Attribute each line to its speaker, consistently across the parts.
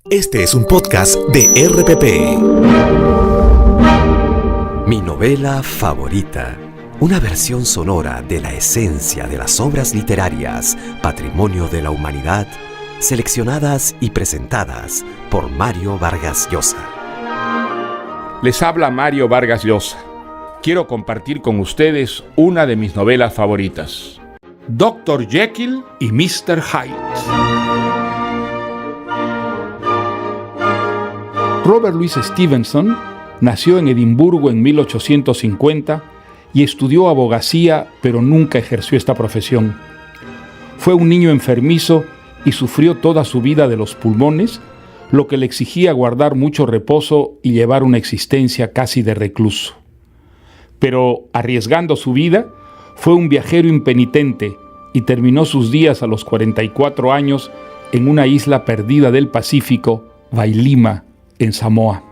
Speaker 1: Este es un podcast de RPP. Mi novela favorita. Una versión sonora de la esencia de las obras literarias, patrimonio de la humanidad, seleccionadas y presentadas por Mario Vargas Llosa.
Speaker 2: Les habla Mario Vargas Llosa. Quiero compartir con ustedes una de mis novelas favoritas, Dr. Jekyll y Mr. Hyde. Robert Louis Stevenson nació en Edimburgo en 1850 y estudió abogacía, pero nunca ejerció esta profesión. Fue un niño enfermizo y sufrió toda su vida de los pulmones, lo que le exigía guardar mucho reposo y llevar una existencia casi de recluso. Pero, arriesgando su vida, fue un viajero impenitente y terminó sus días a los 44 años en una isla perdida del Pacífico, Vailima, en Samoa.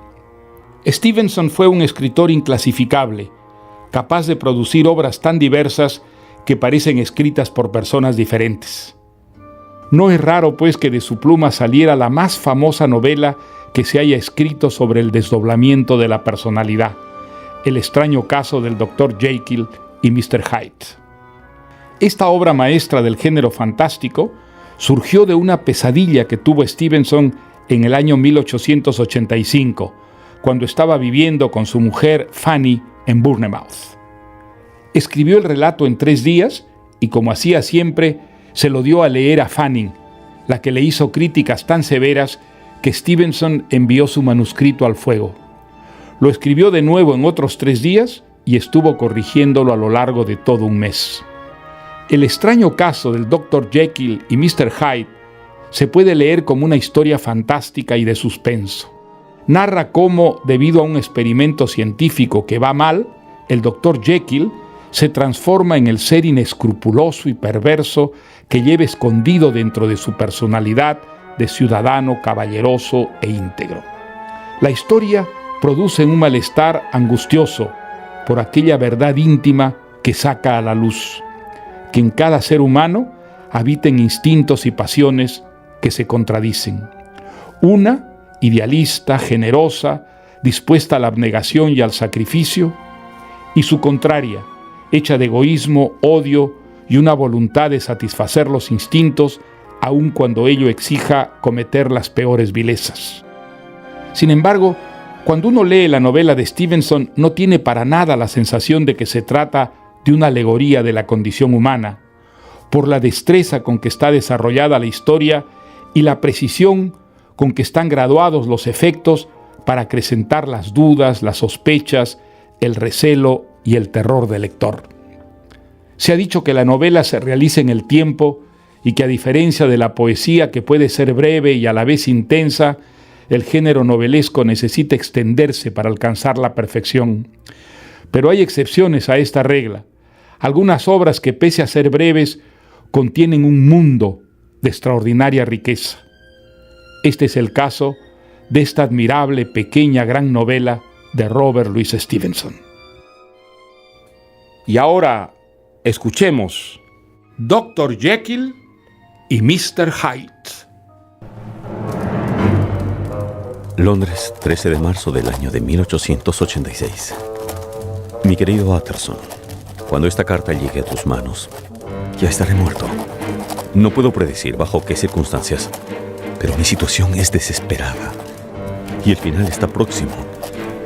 Speaker 2: Stevenson fue un escritor inclasificable, capaz de producir obras tan diversas que parecen escritas por personas diferentes. No es raro, pues, que de su pluma saliera la más famosa novela que se haya escrito sobre el desdoblamiento de la personalidad, El extraño caso del Dr. Jekyll y Mr. Hyde. Esta obra maestra del género fantástico surgió de una pesadilla que tuvo Stevenson en el año 1885, cuando estaba viviendo con su mujer Fanny en Bournemouth. Escribió el relato en 3 días y, como hacía siempre, se lo dio a leer a Fanny, la que le hizo críticas tan severas que Stevenson envió su manuscrito al fuego. Lo escribió de nuevo en otros 3 días y estuvo corrigiéndolo a lo largo de todo un mes. El extraño caso del Dr. Jekyll y Mr. Hyde se puede leer como una historia fantástica y de suspenso. Narra cómo, debido a un experimento científico que va mal, el Dr. Jekyll se transforma en el ser inescrupuloso y perverso que lleva escondido dentro de su personalidad de ciudadano caballeroso e íntegro. La historia produce un malestar angustioso por aquella verdad íntima que saca a la luz, que en cada ser humano habiten instintos y pasiones que se contradicen. Una, idealista, generosa, dispuesta a la abnegación y al sacrificio, y su contraria, hecha de egoísmo, odio y una voluntad de satisfacer los instintos, aun cuando ello exija cometer las peores vilezas. Sin embargo, cuando uno lee la novela de Stevenson, no tiene para nada la sensación de que se trata de una alegoría de la condición humana, por la destreza con que está desarrollada la historia y la precisión con que están graduados los efectos para acrecentar las dudas, las sospechas, el recelo y el terror del lector. Se ha dicho que la novela se realiza en el tiempo y que, a diferencia de la poesía, que puede ser breve y a la vez intensa, el género novelesco necesita extenderse para alcanzar la perfección. Pero hay excepciones a esta regla. Algunas obras que, pese a ser breves, contienen un mundo de extraordinaria riqueza. Este es el caso de esta admirable pequeña gran novela de Robert Louis Stevenson. Y ahora escuchemos Dr. Jekyll y Mr. Hyde.
Speaker 3: Londres, 13 de marzo del año de 1886. Mi querido Utterson, cuando esta carta llegue a tus manos, ya estaré muerto. No puedo predecir bajo qué circunstancias, pero mi situación es desesperada. Y el final está próximo,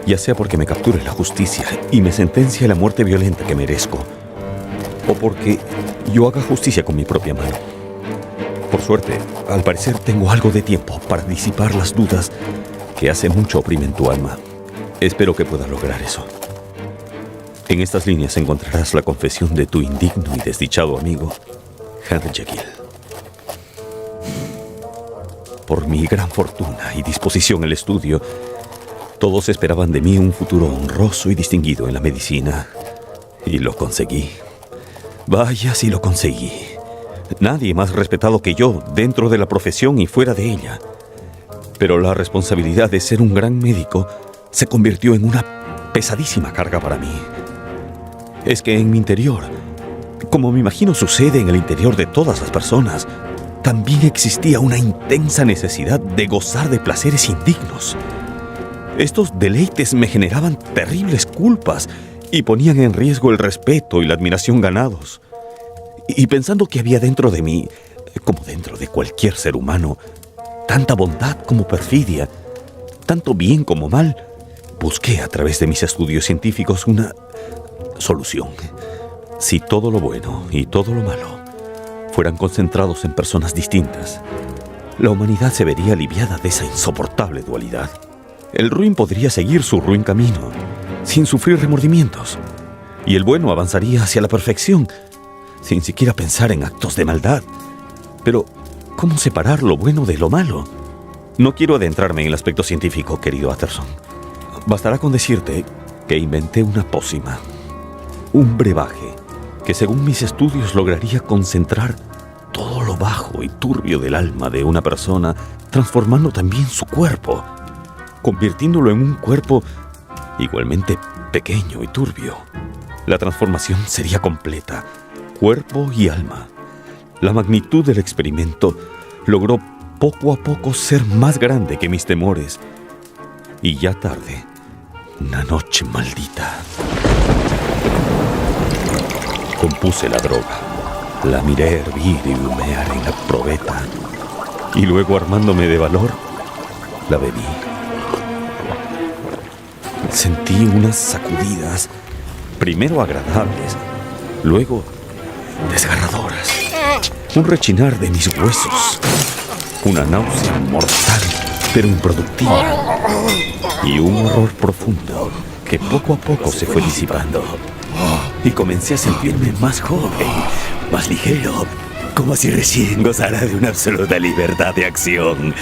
Speaker 3: ya sea porque me capture la justicia y me sentencie a la muerte violenta que merezco, o porque yo haga justicia con mi propia mano. Por suerte, al parecer tengo algo de tiempo para disipar las dudas que hace mucho oprimen tu alma. Espero que pueda lograr eso. En estas líneas encontrarás la confesión de tu indigno y desdichado amigo, Henry Jekyll. Por mi gran fortuna y disposición al estudio, todos esperaban de mí un futuro honroso y distinguido en la medicina. Y lo conseguí. Vaya si lo conseguí. Nadie más respetado que yo dentro de la profesión y fuera de ella. Pero la responsabilidad de ser un gran médico se convirtió en una pesadísima carga para mí. Es que en mi interior, como me imagino sucede en el interior de todas las personas, también existía una intensa necesidad de gozar de placeres indignos. Estos deleites me generaban terribles culpas y ponían en riesgo el respeto y la admiración ganados. Y pensando que había dentro de mí, como dentro de cualquier ser humano, tanta bondad como perfidia, tanto bien como mal, busqué a través de mis estudios científicos una solución. Si todo lo bueno y todo lo malo fueran concentrados en personas distintas, la humanidad se vería aliviada de esa insoportable dualidad. El ruin podría seguir su ruin camino, sin sufrir remordimientos, y el bueno avanzaría hacia la perfección, sin siquiera pensar en actos de maldad. Pero, ¿cómo separar lo bueno de lo malo? No quiero adentrarme en el aspecto científico, querido Utterson. Bastará con decirte que inventé una pócima, un brebaje, que según mis estudios lograría concentrar todo lo bajo y turbio del alma de una persona, transformando también su cuerpo, convirtiéndolo en un cuerpo igualmente pequeño y turbio. La transformación sería completa, cuerpo y alma. La magnitud del experimento logró poco a poco ser más grande que mis temores. Y ya tarde, una noche maldita, compuse la droga. La miré hervir y humear en la probeta. Y luego, armándome de valor, la bebí. Sentí unas sacudidas, primero agradables, luego desgarradoras. Un rechinar de mis huesos, una náusea mortal, pero improductiva, y un horror profundo que poco a poco se fue disipando. Y comencé a sentirme más joven, más ligero, como si recién gozara de una absoluta libertad de acción.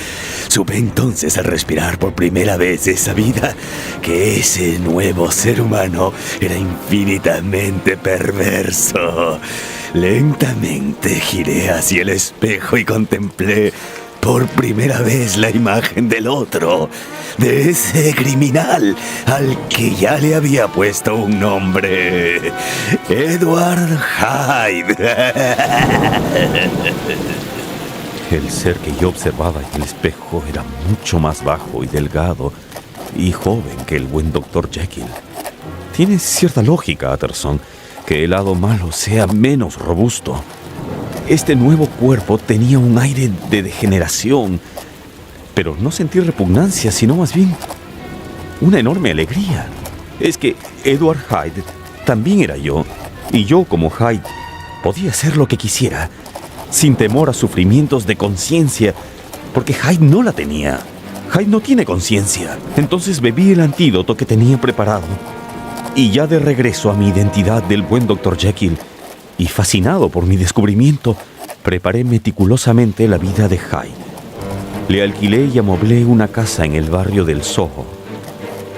Speaker 3: Supe entonces al respirar por primera vez esa vida que ese nuevo ser humano era infinitamente perverso. Lentamente giré hacia el espejo y contemplé por primera vez la imagen del otro, de ese criminal al que ya le había puesto un nombre: Edward Hyde. El ser que yo observaba en el espejo era mucho más bajo y delgado y joven que el buen Dr. Jekyll. Tiene cierta lógica, Utterson, que el lado malo sea menos robusto. Este nuevo cuerpo tenía un aire de degeneración, pero no sentí repugnancia, sino más bien una enorme alegría. Es que Edward Hyde también era yo, y yo, como Hyde, podía hacer lo que quisiera, sin temor a sufrimientos de conciencia, porque Hyde no la tenía. Hyde no tiene conciencia. Entonces bebí el antídoto que tenía preparado, y ya de regreso a mi identidad del buen Dr. Jekyll, y fascinado por mi descubrimiento, preparé meticulosamente la vida de Hyde. Le alquilé y amoblé una casa en el barrio del Soho,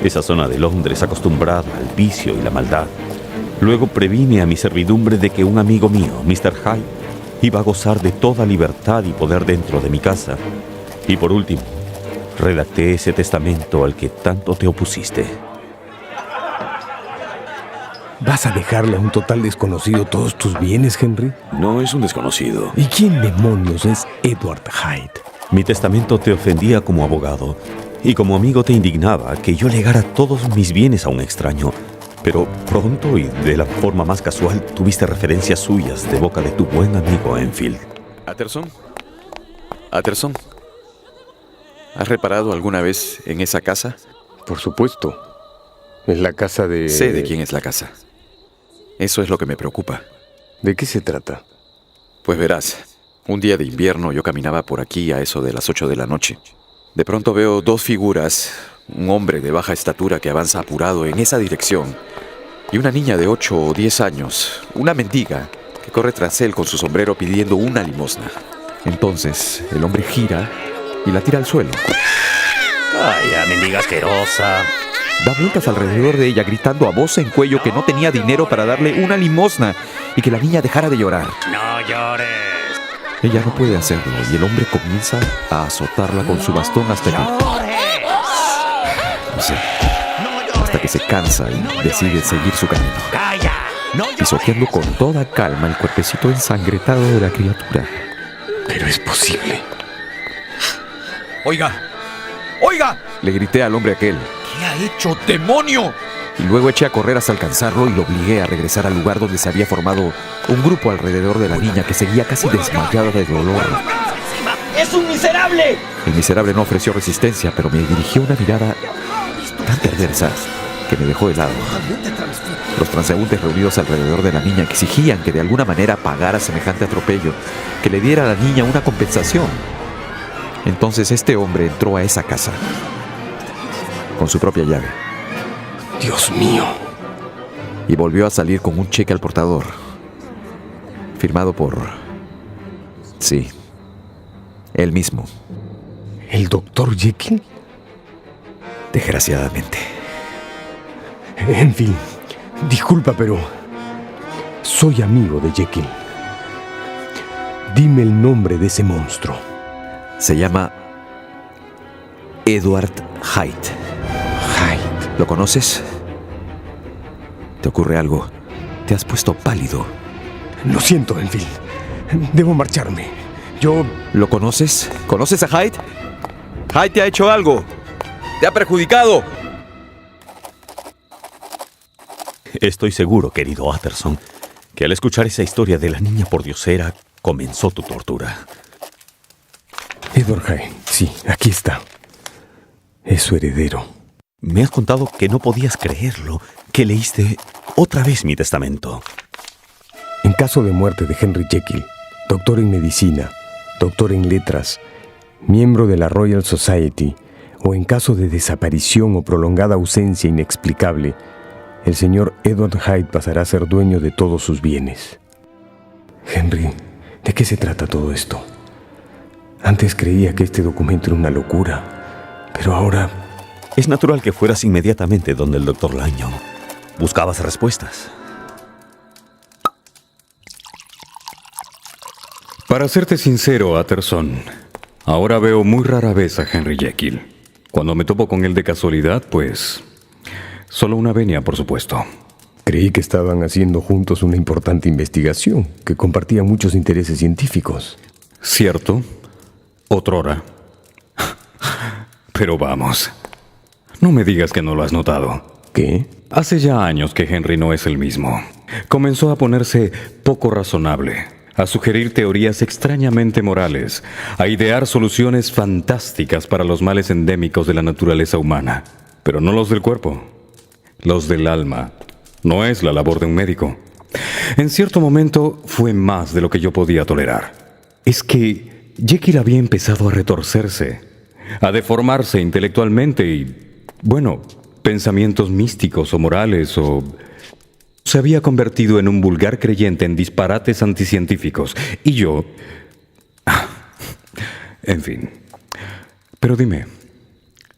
Speaker 3: esa zona de Londres acostumbrada al vicio y la maldad. Luego previne a mi servidumbre de que un amigo mío, Mr. Hyde, iba a gozar de toda libertad y poder dentro de mi casa. Y por último, redacté ese testamento al que tanto te opusiste.
Speaker 4: ¿Vas a dejarle a un total desconocido todos tus bienes, Henry?
Speaker 3: No es un desconocido.
Speaker 4: ¿Y quién demonios es Edward Hyde?
Speaker 3: Mi testamento te ofendía como abogado, y como amigo te indignaba que yo legara todos mis bienes a un extraño. Pero pronto y de la forma más casual tuviste referencias suyas de boca de tu buen amigo Enfield.
Speaker 5: ¿Utterson? ¿Utterson? ¿Has reparado alguna vez en esa casa?
Speaker 4: Por supuesto. Es la casa de...
Speaker 5: Sé de quién es la casa. Eso es lo que me preocupa.
Speaker 4: ¿De qué se trata?
Speaker 5: Pues verás, un día de invierno yo caminaba por aquí a eso de las 8 de la noche. De pronto veo dos figuras, un hombre de baja estatura que avanza apurado en esa dirección y una niña de 8 o 10 años, una mendiga, que corre tras él con su sombrero pidiendo una limosna. Entonces el hombre gira y la tira al suelo.
Speaker 3: ¡Calla, mendiga asquerosa!
Speaker 5: Da vueltas alrededor de ella gritando a voz en cuello que no tenía dinero para darle una limosna y que la niña dejara de llorar.
Speaker 3: ¡No llores!
Speaker 5: Ella no puede hacerlo y el hombre comienza a azotarla con su bastón hasta que... No sé, hasta que se cansa y decide seguir su camino.
Speaker 3: ¡Calla! ¡No llores!
Speaker 5: Pisoteando con toda calma el cuerpecito ensangretado de la criatura.
Speaker 4: Pero es posible.
Speaker 6: ¡Oiga! ¡Oiga!
Speaker 5: Le grité al hombre aquel.
Speaker 6: ¿Qué ha hecho, demonio?
Speaker 5: Y luego eché a correr hasta alcanzarlo y lo obligué a regresar al lugar donde se había formado un grupo alrededor de la niña que seguía casi desmayada de dolor.
Speaker 7: ¡Es un miserable!
Speaker 5: El miserable no ofreció resistencia, pero me dirigió una mirada tan perversa que me dejó helado. Los transeúntes reunidos alrededor de la niña exigían que de alguna manera pagara semejante atropello, que le diera a la niña una compensación. Entonces este hombre entró a esa casa con su propia llave.
Speaker 4: Dios mío.
Speaker 5: Y volvió a salir con un cheque al portador, firmado por... sí, él mismo.
Speaker 4: ¿El doctor Jekyll?
Speaker 5: Desgraciadamente.
Speaker 4: En fin, disculpa, pero soy amigo de Jekyll. Dime el nombre de ese monstruo.
Speaker 5: Se llama Edward Hyde.
Speaker 4: Hyde.
Speaker 5: ¿Lo conoces? ¿Te ocurre algo? Te has puesto pálido.
Speaker 4: Lo siento, Enfield. Debo marcharme. Yo...
Speaker 5: ¿Lo conoces? ¿Conoces a Hyde? Hyde te ha hecho algo. Te ha perjudicado.
Speaker 3: Estoy seguro, querido Utterson, que al escuchar esa historia de la niña pordiosera, comenzó tu tortura.
Speaker 4: Edward Hyde, sí, aquí está. Es su heredero.
Speaker 3: Me has contado que no podías creerlo, que leíste otra vez mi testamento.
Speaker 4: En caso de muerte de Henry Jekyll, doctor en medicina, doctor en letras, miembro de la Royal Society, o en caso de desaparición o prolongada ausencia inexplicable, el señor Edward Hyde pasará a ser dueño de todos sus bienes. Henry, ¿de qué se trata todo esto? Antes creía que este documento era una locura, pero ahora...
Speaker 3: Es natural que fueras inmediatamente donde el doctor Lanyon. Buscabas respuestas.
Speaker 8: Para serte sincero, Utterson, ahora veo muy rara vez a Henry Jekyll. Cuando me topo con él de casualidad, pues... solo una venia, por supuesto.
Speaker 4: Creí que estaban haciendo juntos una importante investigación, que compartía muchos intereses científicos.
Speaker 8: Cierto, otrora. Pero vamos, no me digas que no lo has notado.
Speaker 4: ¿Qué?
Speaker 8: Hace ya años que Henry no es el mismo. Comenzó a ponerse poco razonable, a sugerir teorías extrañamente morales, a idear soluciones fantásticas para los males endémicos de la naturaleza humana, pero no los del cuerpo, los del alma. No es la labor de un médico. En cierto momento fue más de lo que yo podía tolerar. Es que Jekyll había empezado a retorcerse, a deformarse intelectualmente y, bueno, pensamientos místicos o morales o... se había convertido en un vulgar creyente en disparates anticientíficos. Y yo... en fin. Pero dime,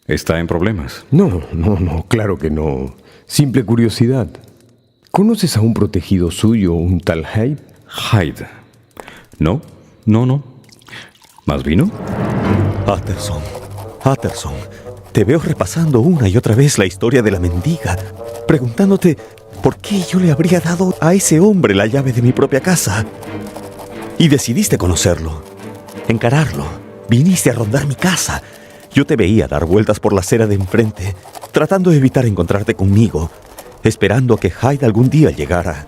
Speaker 8: ¿está en problemas?
Speaker 4: No, claro que no. Simple curiosidad. ¿Conoces a un protegido suyo, un tal Hyde?
Speaker 8: Hyde. No. ¿Más vino?
Speaker 3: Utterson, te veo repasando una y otra vez la historia de la mendiga, preguntándote por qué yo le habría dado a ese hombre la llave de mi propia casa. Y decidiste conocerlo, encararlo, viniste a rondar mi casa. Yo te veía dar vueltas por la acera de enfrente, tratando de evitar encontrarte conmigo, esperando a que Hyde algún día llegara.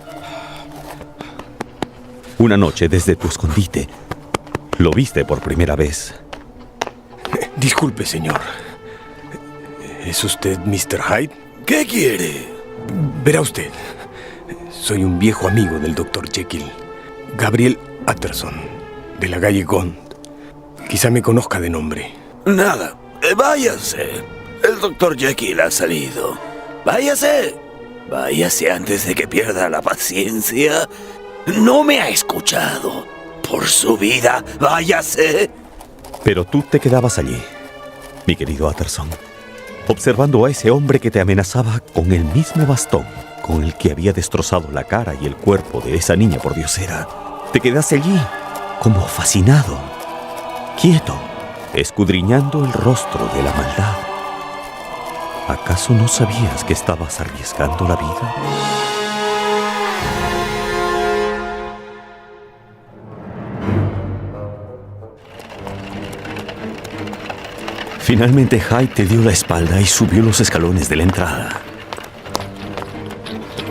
Speaker 3: Una noche, desde tu escondite, lo viste por primera vez.
Speaker 4: Disculpe, señor. ¿Es usted Mr. Hyde?
Speaker 9: ¿Qué quiere?
Speaker 4: Verá usted. Soy un viejo amigo del Dr. Jekyll, Gabriel Utterson, de la calle Gond. Quizá me conozca de nombre.
Speaker 9: Nada. Váyase. El Dr. Jekyll ha salido. Váyase. Váyase antes de que pierda la paciencia. No me ha escuchado. Por su vida, váyase.
Speaker 3: Pero tú te quedabas allí, mi querido Utterson, observando a ese hombre que te amenazaba con el mismo bastón con el que había destrozado la cara y el cuerpo de esa niña pordiosera. Te quedaste allí, como fascinado, quieto, escudriñando el rostro de la maldad. ¿Acaso no sabías que estabas arriesgando la vida? Finalmente Hyde te dio la espalda y subió los escalones de la entrada.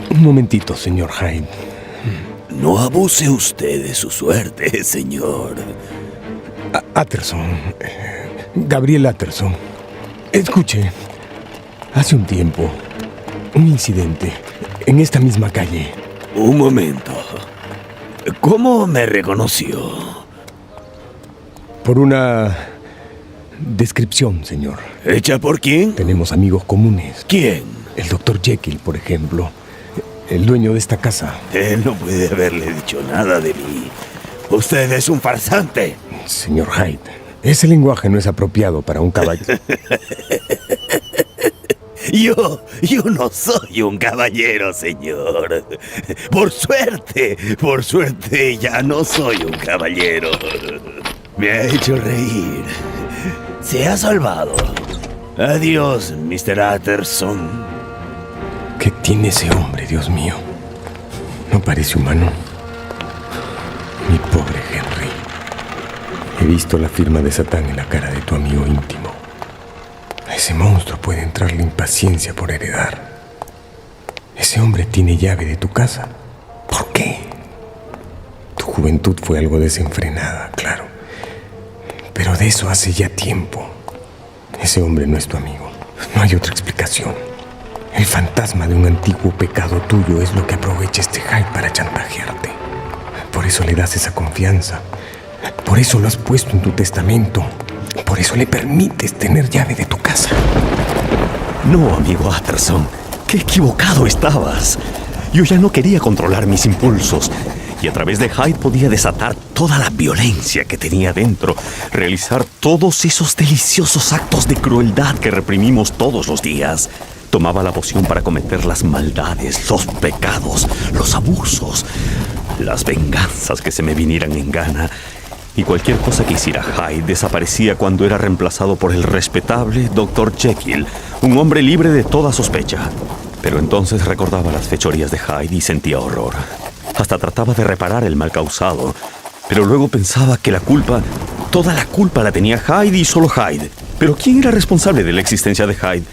Speaker 4: Un momentito, señor Hyde.
Speaker 9: No abuse usted de su suerte, señor.
Speaker 4: Utterson. Gabriel Utterson. Escuche. Hace un tiempo, un incidente en esta misma calle.
Speaker 9: Un momento. ¿Cómo me reconoció?
Speaker 4: Por una descripción, señor.
Speaker 9: ¿Hecha por quién?
Speaker 4: Tenemos amigos comunes.
Speaker 9: ¿Quién?
Speaker 4: El doctor Jekyll, por ejemplo. El dueño de esta casa.
Speaker 9: Él no puede haberle dicho nada de mí. Usted es un farsante.
Speaker 4: Señor Hyde, ese lenguaje no es apropiado para un caballero.
Speaker 9: Yo no soy un caballero, señor. Por suerte, ya no soy un caballero. Me ha hecho reír. Se ha salvado. Adiós, Mr. Utterson.
Speaker 4: ¿Qué tiene ese hombre, Dios mío? No parece humano. Mi pobre Henry. He visto la firma de Satán en la cara de tu amigo íntimo. A ese monstruo puede entrar la impaciencia por heredar. Ese hombre tiene llave de tu casa. ¿Por qué? Tu juventud fue algo desenfrenada, claro. Pero de eso hace ya tiempo. Ese hombre no es tu amigo. No hay otra explicación. El fantasma de un antiguo pecado tuyo es lo que aprovecha este Hyde para chantajearte. Por eso le das esa confianza. Por eso lo has puesto en tu testamento. Por eso le permites tener llave de tu casa.
Speaker 3: No, amigo Utterson. ¡Qué equivocado estabas! Yo ya no quería controlar mis impulsos. Y a través de Hyde podía desatar toda la violencia que tenía dentro. Realizar todos esos deliciosos actos de crueldad que reprimimos todos los días. Tomaba la poción para cometer las maldades, los pecados, los abusos, las venganzas que se me vinieran en gana. Y cualquier cosa que hiciera Hyde desaparecía cuando era reemplazado por el respetable Dr. Jekyll, un hombre libre de toda sospecha. Pero entonces recordaba las fechorías de Hyde y sentía horror. Hasta trataba de reparar el mal causado, pero luego pensaba que toda la culpa la tenía Hyde y solo Hyde. Pero ¿quién era responsable de la existencia de Hyde?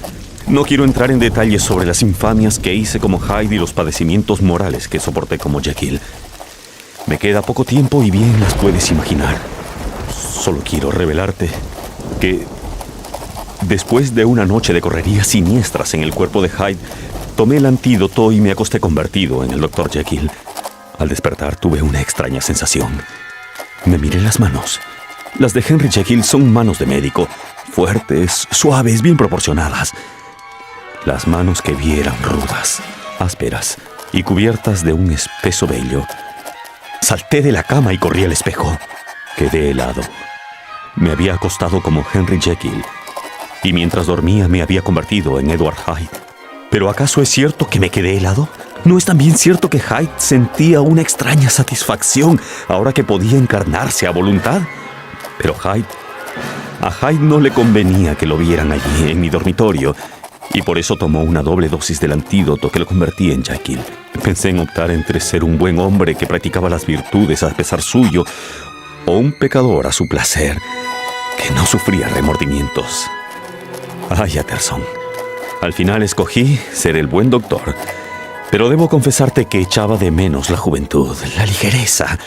Speaker 3: No quiero entrar en detalles sobre las infamias que hice como Hyde y los padecimientos morales que soporté como Jekyll. Me queda poco tiempo y bien las puedes imaginar. Solo quiero revelarte que después de una noche de correrías siniestras en el cuerpo de Hyde, tomé el antídoto y me acosté convertido en el Dr. Jekyll. Al despertar tuve una extraña sensación. Me miré las manos. Las de Henry Jekyll son manos de médico, fuertes, suaves, bien proporcionadas. Las manos que vi eran rudas, ásperas y cubiertas de un espeso vello. Salté de la cama y corrí al espejo. Quedé helado. Me había acostado como Henry Jekyll y mientras dormía me había convertido en Edward Hyde. ¿Pero acaso es cierto que me quedé helado? ¿No es también cierto que Hyde sentía una extraña satisfacción ahora que podía encarnarse a voluntad? Pero a Hyde no le convenía que lo vieran allí en mi dormitorio y por eso tomó una doble dosis del antídoto que lo convertía en Jekyll. Pensé en optar entre ser un buen hombre que practicaba las virtudes a pesar suyo o un pecador a su placer que no sufría remordimientos. Ay, Utterson. Al final escogí ser el buen doctor, pero debo confesarte que echaba de menos la juventud, la ligereza,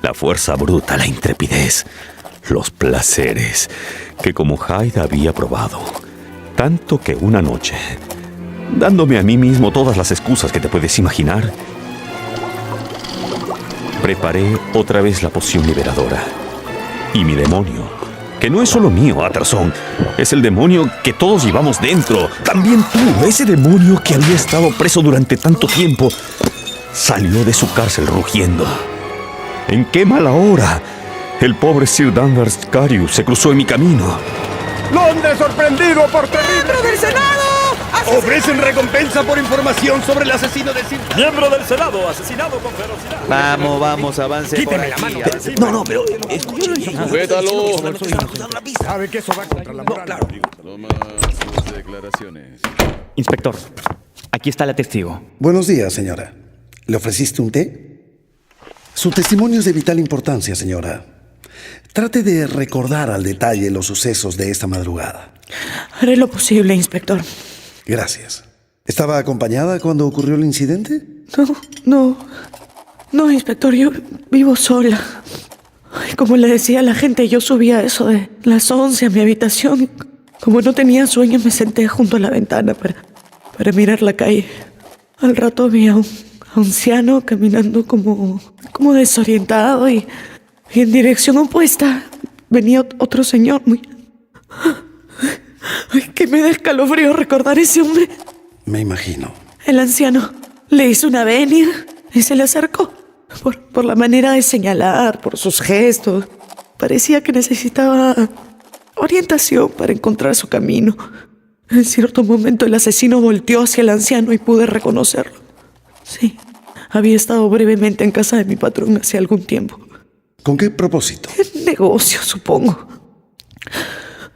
Speaker 3: la fuerza bruta, la intrepidez, los placeres que como Hyde había probado. Tanto que una noche, dándome a mí mismo todas las excusas que te puedes imaginar, preparé otra vez la poción liberadora. Y mi demonio, que no es solo mío, Utterson, es el demonio que todos llevamos dentro. También tú, ese demonio que había estado preso durante tanto tiempo, salió de su cárcel rugiendo. ¿En qué mala hora? El pobre Sir Danvers Carius se cruzó en mi camino.
Speaker 10: ¡Londres sorprendido por terrible!
Speaker 7: ¡Miembro del Senado!
Speaker 10: Ofrecen recompensa por información sobre el asesino de Sir...
Speaker 6: Miembro del Senado, asesinado con ferocidad.
Speaker 11: Vamos, avance.
Speaker 10: Quíteme la mano.
Speaker 9: No, pero escuche bien.
Speaker 6: Sujétalo.
Speaker 10: ¿Sabe que eso va contra la moral?
Speaker 9: Claro.
Speaker 6: Toma sus declaraciones.
Speaker 11: Inspector, aquí está la testigo.
Speaker 12: Buenos días, señora. ¿Le ofreciste un té? Su testimonio es de vital importancia, señora. Trate de recordar al detalle los sucesos de esta madrugada.
Speaker 13: Haré lo posible, inspector.
Speaker 12: Gracias. ¿Estaba acompañada cuando ocurrió el incidente?
Speaker 13: No, inspector, yo vivo sola. Ay, como le decía a la gente, yo subía a eso de las 11 a mi habitación. Como no tenía sueño, me senté junto a la ventana para mirar la calle. Al rato vi a un anciano caminando como desorientado y en dirección opuesta venía otro señor muy... Ay, que me da escalofrío recordar ese hombre.
Speaker 12: Me imagino.
Speaker 13: El anciano le hizo una venia y se le acercó. Por la manera de señalar, por sus gestos. Parecía que necesitaba orientación para encontrar su camino. En cierto momento el asesino volteó hacia el anciano y pude reconocerlo. Sí, había estado brevemente en casa de mi patrón hace algún tiempo.
Speaker 12: ¿Con qué propósito?
Speaker 13: El negocio, supongo.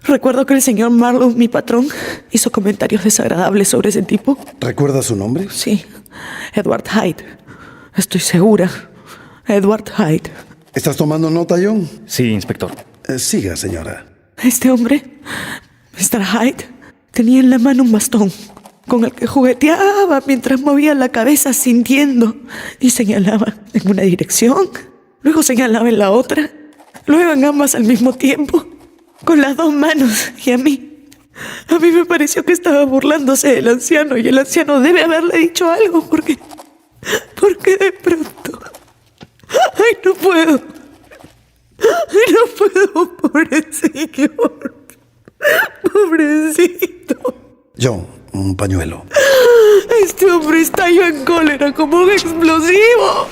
Speaker 13: Recuerdo que el señor Marlowe, mi patrón, hizo comentarios desagradables sobre ese tipo.
Speaker 12: ¿Recuerda su nombre?
Speaker 13: Sí, Edward Hyde. Estoy segura. Edward Hyde.
Speaker 12: ¿Estás tomando nota, John?
Speaker 11: Sí, inspector.
Speaker 12: Siga, señora.
Speaker 13: Este hombre, Mr. Hyde, tenía en la mano un bastón con el que jugueteaba mientras movía la cabeza sintiendo y señalaba en una dirección, luego señalaba en la otra, luego en ambas al mismo tiempo, con las dos manos. Y a mí me pareció que estaba burlándose del anciano y el anciano debe haberle dicho algo porque de pronto... ¡Ay, no puedo! ¡Ay, no puedo, pobrecillo! ¡Pobrecito!
Speaker 12: John, un pañuelo.
Speaker 13: Este hombre estalló en cólera como un explosivo.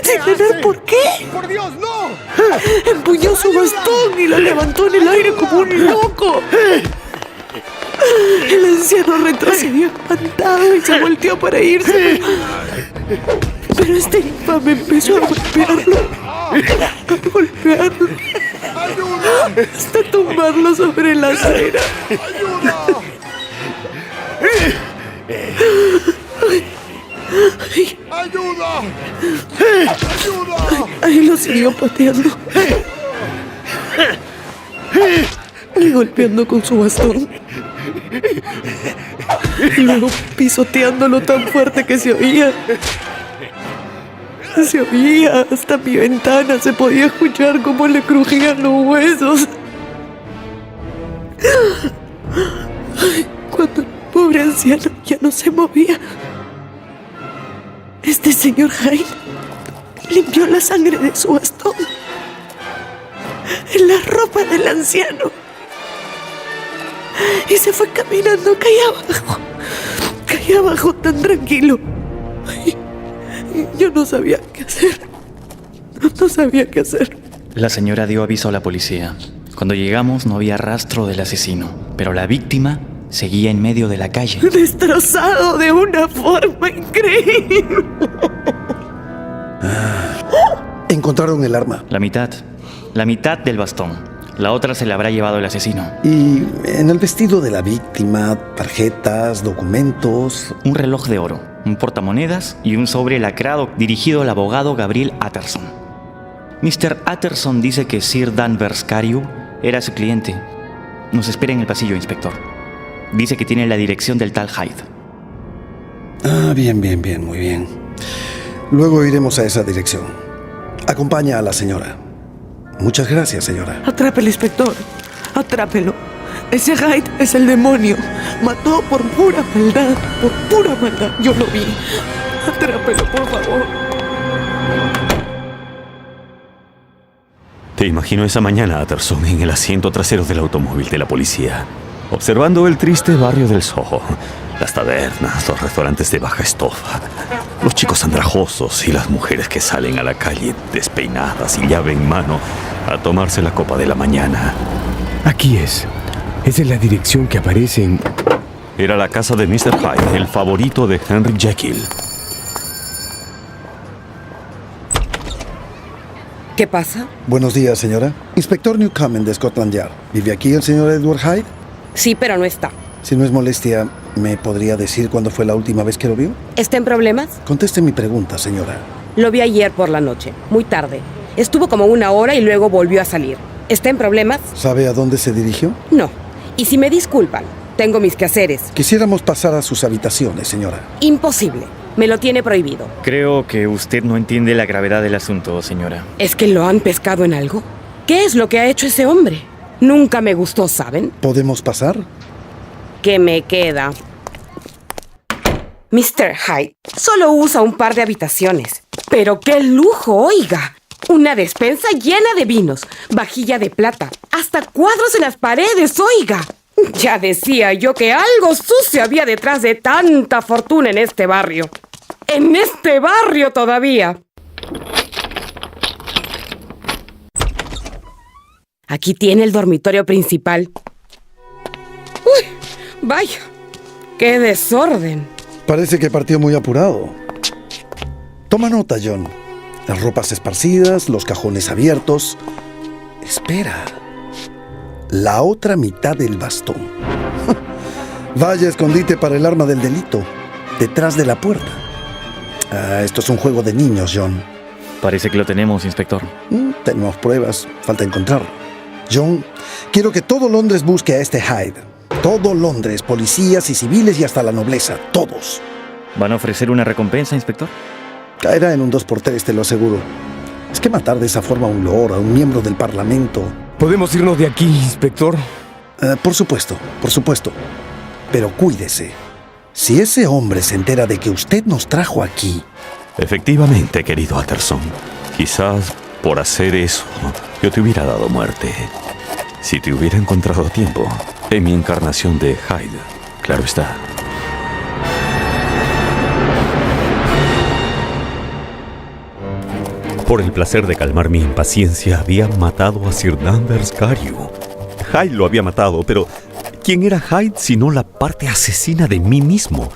Speaker 13: Sin tener por qué.
Speaker 10: ¡Por Dios, no!
Speaker 13: Empuñó su bastón y lo levantó en el aire como un loco. El anciano retrocedió espantado y se volteó para irse. Pero este infame empezó a golpearlo. Hasta tumbarlo sobre la acera.
Speaker 10: ¡Ayuda!
Speaker 13: Ahí lo siguió pateando y golpeando con su bastón. Y luego pisoteándolo tan fuerte que se oía. Hasta mi ventana se podía escuchar cómo le crujían los huesos. Cuando el pobre anciano ya no se movía, este señor Hyde limpió la sangre de su bastón en la ropa del anciano y se fue caminando calle abajo tan tranquilo. Ay, yo no sabía qué hacer. No sabía qué hacer.
Speaker 11: La señora dio aviso a la policía. Cuando llegamos no había rastro del asesino, pero la víctima seguía en medio de la calle.
Speaker 13: Destrozado de una forma increíble.
Speaker 12: ¿Encontraron el arma?
Speaker 11: La mitad del bastón. La otra se la habrá llevado el asesino.
Speaker 12: ¿Y en el vestido de la víctima, tarjetas, documentos?
Speaker 11: Un reloj de oro, un portamonedas y un sobre lacrado dirigido al abogado Gabriel Utterson. Mr. Utterson dice que Sir Danvers Carew era su cliente. Nos espera en el pasillo, inspector. Dice que tiene la dirección del tal Hyde.
Speaker 12: Bien, muy bien. Luego iremos a esa dirección. Acompaña a la señora. Muchas gracias, señora.
Speaker 13: Atrápelo, inspector. Atrápelo. Ese Hyde es el demonio. Mató por pura maldad. Yo lo vi. Atrápelo, por favor.
Speaker 3: Te imagino esa mañana, Utterson, en el asiento trasero del automóvil de la policía, observando el triste barrio del Soho, las tabernas, los restaurantes de baja estofa, los chicos andrajosos y las mujeres que salen a la calle despeinadas y llave en mano a tomarse la copa de la mañana.
Speaker 4: Aquí es. Esa es la dirección que aparece en...
Speaker 3: Era la casa de Mr. Hyde, el favorito de Henry Jekyll.
Speaker 14: ¿Qué pasa?
Speaker 12: Buenos días, señora. Inspector Newcomen de Scotland Yard. ¿Vive aquí el señor Edward Hyde?
Speaker 14: Sí, pero no está.
Speaker 12: Si no es molestia, ¿me podría decir cuándo fue la última vez que lo vio?
Speaker 14: ¿Está en problemas?
Speaker 12: Conteste mi pregunta, señora.
Speaker 14: Lo vi ayer por la noche, muy tarde. Estuvo como 1 hora y luego volvió a salir. ¿Está en problemas?
Speaker 12: ¿Sabe a dónde se dirigió?
Speaker 14: No. Y si me disculpan, tengo mis quehaceres.
Speaker 12: Quisiéramos pasar a sus habitaciones, señora.
Speaker 14: Imposible. Me lo tiene prohibido.
Speaker 11: Creo que usted no entiende la gravedad del asunto, señora.
Speaker 14: ¿Es que lo han pescado en algo? ¿Qué es lo que ha hecho ese hombre? Nunca me gustó, ¿saben?
Speaker 12: ¿Podemos pasar?
Speaker 14: ¿Qué me queda? Mr. Hyde solo usa un par de habitaciones. ¡Pero qué lujo, oiga! Una despensa llena de vinos, vajilla de plata, hasta cuadros en las paredes, oiga. Ya decía yo que algo sucio había detrás de tanta fortuna en este barrio. ¡En este barrio todavía! Aquí tiene el dormitorio principal. ¡Uy! ¡Vaya! ¡Qué desorden!
Speaker 12: Parece que partió muy apurado. Toma nota, John. Las ropas esparcidas, los cajones abiertos. Espera. La otra mitad del bastón. Vaya escondite para el arma del delito. Detrás de la puerta. Esto es un juego de niños, John.
Speaker 11: Parece que lo tenemos, inspector.
Speaker 12: Tenemos pruebas. Falta encontrarlo. John, quiero que todo Londres busque a este Hyde. Todo Londres, policías y civiles y hasta la nobleza. Todos.
Speaker 11: ¿Van a ofrecer una recompensa, inspector?
Speaker 12: Caerá en un 2x3, te lo aseguro. Es que matar de esa forma a un lord, a un miembro del parlamento...
Speaker 4: ¿Podemos irnos de aquí, inspector?
Speaker 12: Por supuesto, por supuesto. Pero cuídese. Si ese hombre se entera de que usted nos trajo aquí...
Speaker 3: Efectivamente, querido Utterson. Quizás por hacer eso yo te hubiera dado muerte. Si te hubiera encontrado a tiempo en mi encarnación de Hyde, claro está. Por el placer de calmar mi impaciencia, había matado a Sir Danvers Carew. Hyde lo había matado, pero ¿quién era Hyde sino la parte asesina de mí mismo?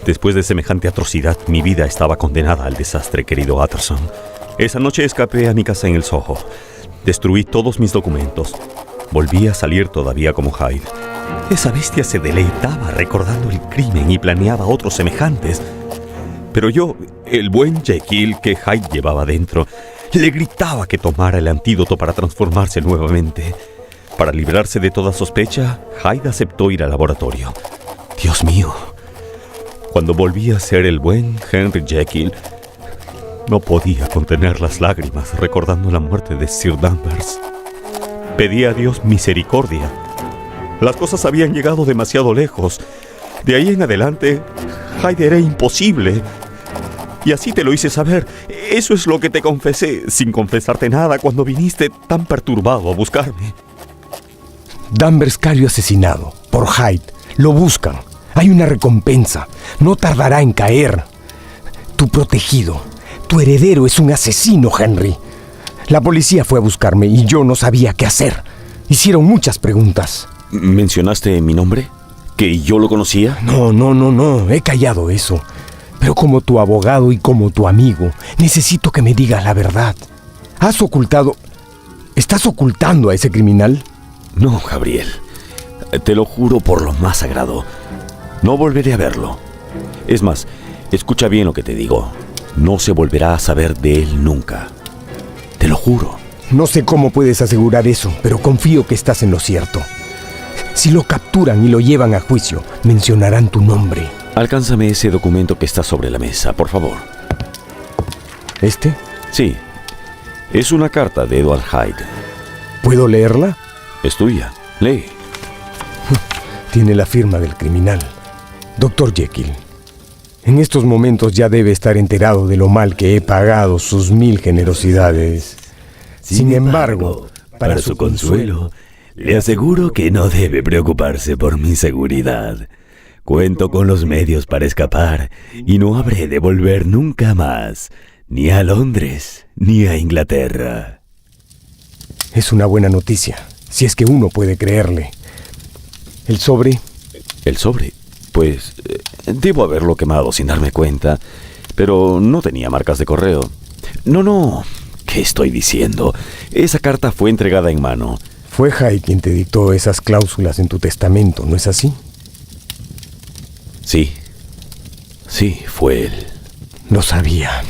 Speaker 3: Después de semejante atrocidad, mi vida estaba condenada al desastre, querido Utterson. Esa noche escapé a mi casa en el Soho. Destruí todos mis documentos. Volví a salir todavía como Hyde. Esa bestia se deleitaba recordando el crimen y planeaba otros semejantes. Pero yo, el buen Jekyll que Hyde llevaba dentro, le gritaba que tomara el antídoto para transformarse nuevamente. Para librarse de toda sospecha, Hyde aceptó ir al laboratorio. Dios mío, cuando volví a ser el buen Henry Jekyll, no podía contener las lágrimas recordando la muerte de Sir Danvers. Pedí a Dios misericordia. Las cosas habían llegado demasiado lejos. De ahí en adelante, Hyde era imposible. Y así te lo hice saber. Eso es lo que te confesé, sin confesarte nada, cuando viniste tan perturbado a buscarme.
Speaker 4: Danvers Carew asesinado por Hyde. Lo buscan. Hay una recompensa. No tardará en caer. Tu protegido, tu heredero es un asesino, Henry. La policía fue a buscarme y yo no sabía qué hacer. Hicieron muchas preguntas.
Speaker 3: ¿Mencionaste mi nombre? ¿Que yo lo conocía?
Speaker 4: No. He callado eso. Pero como tu abogado y como tu amigo, necesito que me digas la verdad. ¿Estás ocultando a ese criminal?
Speaker 3: No, Gabriel. Te lo juro por lo más sagrado. No volveré a verlo. Es más, escucha bien lo que te digo. No se volverá a saber de él nunca. Te lo juro.
Speaker 4: No sé cómo puedes asegurar eso, pero confío que estás en lo cierto. Si lo capturan y lo llevan a juicio, mencionarán tu nombre.
Speaker 3: Alcánzame ese documento que está sobre la mesa, por favor.
Speaker 4: ¿Este?
Speaker 3: Sí. Es una carta de Edward Hyde.
Speaker 4: ¿Puedo leerla?
Speaker 3: Es tuya. Lee.
Speaker 4: Tiene la firma del criminal. Dr. Jekyll. En estos momentos ya debe estar enterado de lo mal que he pagado sus 1000 generosidades. Sin embargo,
Speaker 9: para su consuelo, le aseguro que no debe preocuparse por mi seguridad. Cuento con los medios para escapar y no habré de volver nunca más, ni a Londres, ni a Inglaterra.
Speaker 4: Es una buena noticia, si es que uno puede creerle. ¿El sobre?
Speaker 3: ¿El sobre? Pues debo haberlo quemado sin darme cuenta, pero no tenía marcas de correo. No, ¿qué estoy diciendo? Esa carta fue entregada en mano.
Speaker 4: Fue Hyde quien te dictó esas cláusulas en tu testamento, ¿no es así?
Speaker 3: Sí, fue él.
Speaker 4: Lo sabía.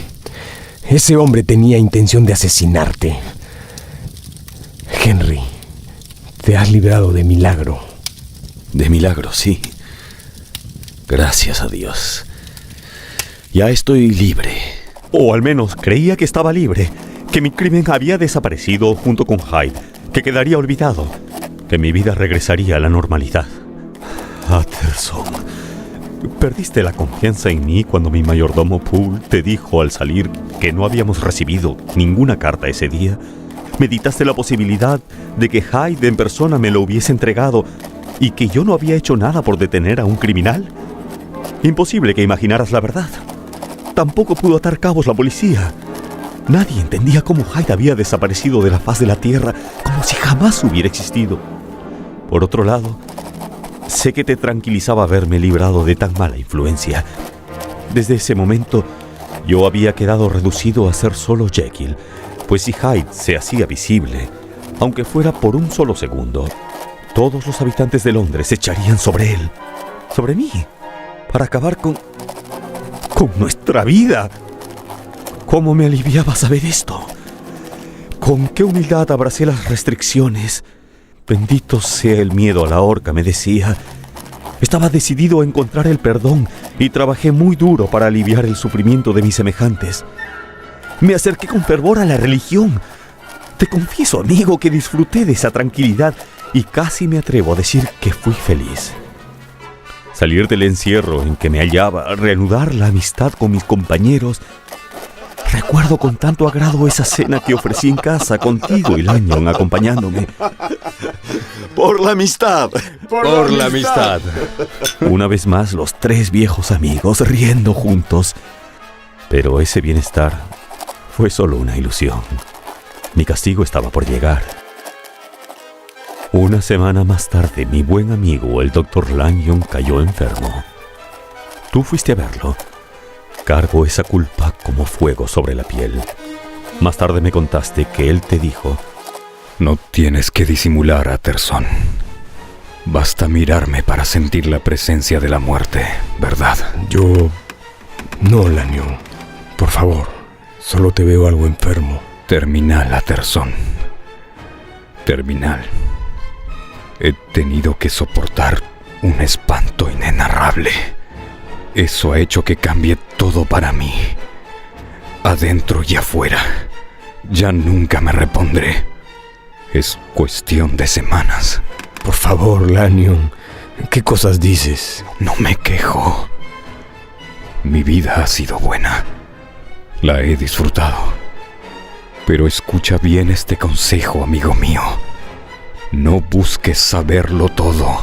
Speaker 4: Ese hombre tenía intención de asesinarte. Henry, te has librado de milagro.
Speaker 3: De milagro, sí. Gracias a Dios. Ya estoy libre.
Speaker 15: O al menos creía que estaba libre, que mi crimen había desaparecido junto con Hyde, que quedaría olvidado, que mi vida regresaría a la normalidad. Utterson, perdiste la confianza en mí cuando mi mayordomo Poole te dijo al salir que no habíamos recibido ninguna carta ese día. Meditaste la posibilidad de que Hyde en persona me lo hubiese entregado y que yo no había hecho nada por detener a un criminal. Imposible que imaginaras la verdad. Tampoco pudo atar cabos la policía. Nadie entendía cómo Hyde había desaparecido de la faz de la tierra, como si jamás hubiera existido. Por otro lado, sé que te tranquilizaba verme librado de tan mala influencia. Desde ese momento, yo había quedado reducido a ser solo Jekyll, pues si Hyde se hacía visible, aunque fuera por un solo segundo, todos los habitantes de Londres se echarían sobre él, sobre mí, para acabar con nuestra vida. ¿Cómo me aliviaba saber esto? Con qué humildad abracé las restricciones. Bendito sea el miedo a la horca, me decía. Estaba decidido a encontrar el perdón y trabajé muy duro para aliviar el sufrimiento de mis semejantes. Me acerqué con fervor a la religión. Te confieso, amigo, que disfruté de esa tranquilidad y casi me atrevo a decir que fui feliz. Salir del encierro en que me hallaba, reanudar la amistad con mis compañeros. Recuerdo con tanto agrado esa cena que ofrecí en casa contigo y Lanyon acompañándome.
Speaker 5: ¡Por la amistad!
Speaker 3: ¡Por la amistad!
Speaker 15: Una vez más, los tres viejos amigos riendo juntos. Pero ese bienestar fue solo una ilusión. Mi castigo estaba por llegar. Una semana más tarde, mi buen amigo, el Dr. Lanyon, cayó enfermo. Tú fuiste a verlo. Cargo esa culpa como fuego sobre la piel. Más tarde me contaste que él te dijo:
Speaker 8: no tienes que disimular, Utterson. Basta mirarme para sentir la presencia de la muerte, ¿verdad?
Speaker 4: No, Lanyon. Por favor, solo te veo algo enfermo.
Speaker 8: Terminal, Utterson. Terminal. He tenido que soportar un espanto inenarrable. Eso ha hecho que cambie todo para mí. Adentro y afuera. Ya nunca me repondré. Es cuestión de semanas.
Speaker 4: Por favor, Lanyon. ¿Qué cosas dices?
Speaker 8: No me quejo. Mi vida ha sido buena. La he disfrutado. Pero escucha bien este consejo, amigo mío. No busques saberlo todo.